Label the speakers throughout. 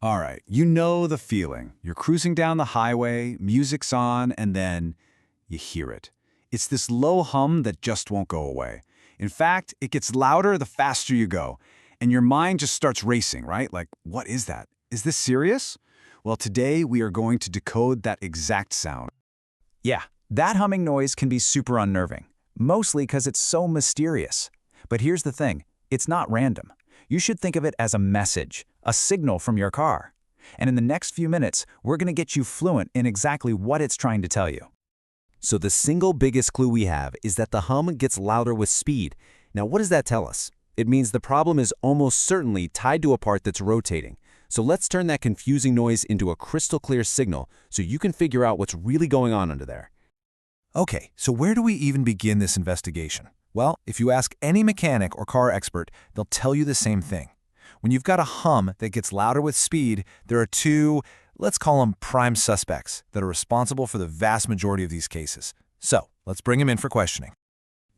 Speaker 1: All right, you know the feeling. You're cruising down the highway, music's on, and then you hear it. It's this low hum that just won't go away. In fact, it gets louder the faster you go, and your mind just starts racing, right? Like, what is that? Is this serious? Well, today we are going to decode that exact sound.
Speaker 2: Yeah, that humming noise can be super unnerving, mostly because it's so mysterious. But here's the thing, it's not random. You should think of it as a message, a signal from your car. And in the next few minutes, we're going to get you fluent in exactly what it's trying to tell you.
Speaker 3: So the single biggest clue we have is that the hum gets louder with speed. Now, what does that tell us? It means the problem is almost certainly tied to a part that's rotating. So let's turn that confusing noise into a crystal clear signal so you can figure out what's really going on under there.
Speaker 4: Okay, so where do we even begin this investigation? Well, if you ask any mechanic or car expert, they'll tell you the same thing. When you've got a hum that gets louder with speed, there are two, let's call them prime suspects, that are responsible for the vast majority of these cases. So, let's bring them in for questioning.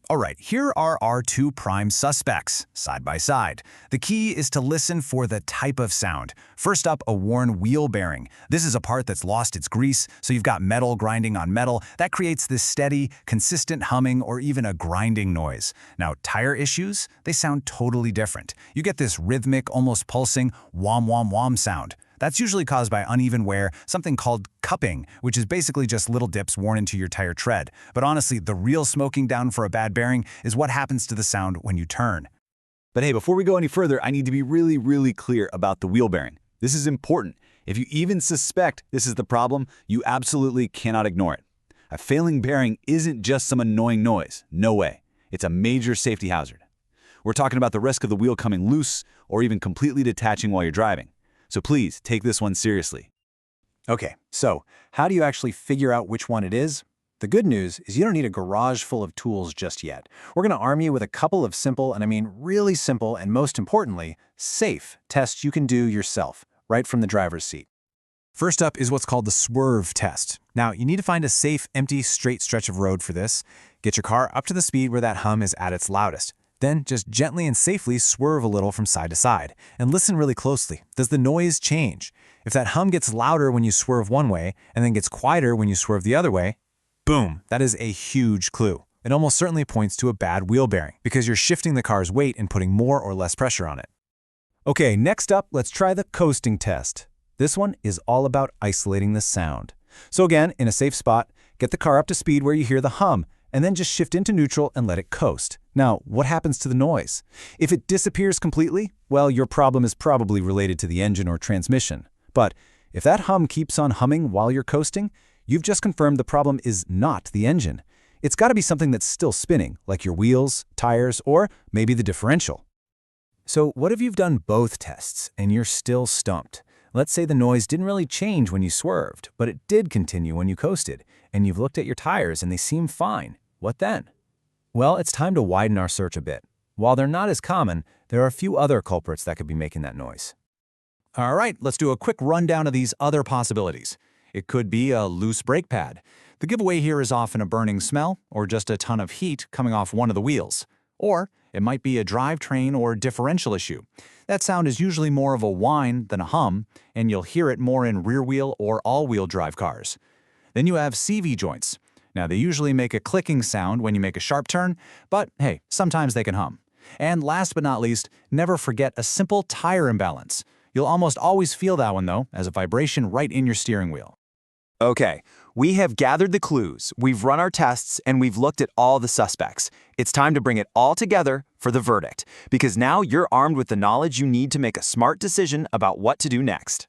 Speaker 2: All right, here are our two prime suspects, side by side. The key is to listen for the type of sound. First up, a worn wheel bearing. This is a part that's lost its grease, so you've got metal grinding on metal. That creates this steady, consistent humming or even a grinding noise. Now, tire issues, they sound totally different. You get this rhythmic, almost pulsing, whom-whom-whom sound. That's usually caused by uneven wear, something called cupping, which is basically just little dips worn into your tire tread. But honestly, the real smoking down for a bad bearing is what happens to the sound when you turn.
Speaker 5: But hey, before we go any further, I need to be really clear about the wheel bearing. This is important. If you even suspect this is the problem, you absolutely cannot ignore it. A failing bearing isn't just some annoying noise. No way. It's a major safety hazard. We're talking about the risk of the wheel coming loose or even completely detaching while you're driving. So please take this one seriously.
Speaker 2: Okay, so how do you actually figure out which one it is? The good news is you don't need a garage full of tools just yet. We're going to arm you with a couple of simple, and I mean really simple, and most importantly, safe tests you can do yourself, right from the driver's seat. First up is what's called the swerve test. Now, you need to find a safe, empty, straight stretch of road for this. Get your car up to the speed where that hum is at its loudest. Then just gently and safely swerve a little from side to side. And listen really closely. Does the noise change? If that hum gets louder when you swerve one way and then gets quieter when you swerve the other way, boom, that is a huge clue. It almost certainly points to a bad wheel bearing because you're shifting the car's weight and putting more or less pressure on it. Okay, next up, let's try the coasting test. This one is all about isolating the sound. So again, in a safe spot, get the car up to speed where you hear the hum, and then just shift into neutral and let it coast. Now, what happens to the noise? If it disappears completely, well, your problem is probably related to the engine or transmission. But if that hum keeps on humming while you're coasting, you've just confirmed the problem is not the engine. It's got to be something that's still spinning, like your wheels, tires, or maybe the differential. So what if you've done both tests and you're still stumped? Let's say the noise didn't really change when you swerved, but it did continue when you coasted, and you've looked at your tires and they seem fine. What then? Well, it's time to widen our search a bit. While they're not as common, there are a few other culprits that could be making that noise. All right, let's do a quick rundown of these other possibilities. It could be a loose brake pad. The giveaway here is often a burning smell or just a ton of heat coming off one of the wheels. Or it might be a drivetrain or differential issue. That sound is usually more of a whine than a hum, and you'll hear it more in rear-wheel or all-wheel drive cars. Then you have CV joints. Now, they usually make a clicking sound when you make a sharp turn, but hey, sometimes they can hum. And last but not least, never forget a simple tire imbalance. You'll almost always feel that one, though, as a vibration right in your steering wheel.
Speaker 5: Okay, we have gathered the clues, we've run our tests, and we've looked at all the suspects. It's time to bring it all together for the verdict, because now you're armed with the knowledge you need to make a smart decision about what to do next.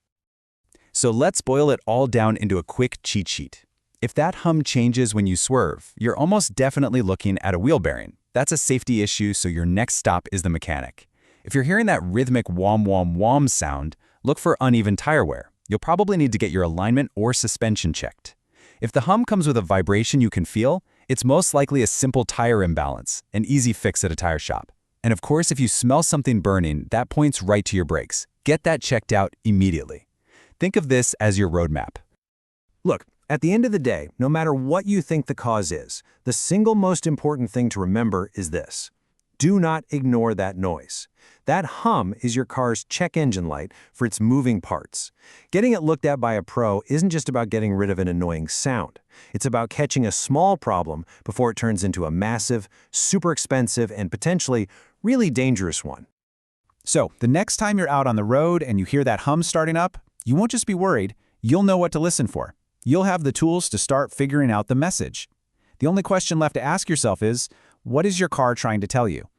Speaker 2: So let's boil it all down into a quick cheat sheet. If that hum changes when you swerve, you're almost definitely looking at a wheel bearing. That's a safety issue, so your next stop is the mechanic. If you're hearing that rhythmic whom-whum-whum sound, look for uneven tire wear. You'll probably need to get your alignment or suspension checked. If the hum comes with a vibration you can feel, it's most likely a simple tire imbalance, an easy fix at a tire shop. And of course, if you smell something burning, that points right to your brakes. Get that checked out immediately. Think of this as your roadmap. Look, at the end of the day, no matter what you think the cause is, the single most important thing to remember is this. Do not ignore that noise. That hum is your car's check engine light for its moving parts. Getting it looked at by a pro isn't just about getting rid of an annoying sound. It's about catching a small problem before it turns into a massive, super expensive, and potentially really dangerous one.
Speaker 1: So, the next time you're out on the road and you hear that hum starting up, you won't just be worried, you'll know what to listen for. You'll have the tools to start figuring out the message. The only question left to ask yourself is, what is your car trying to tell you?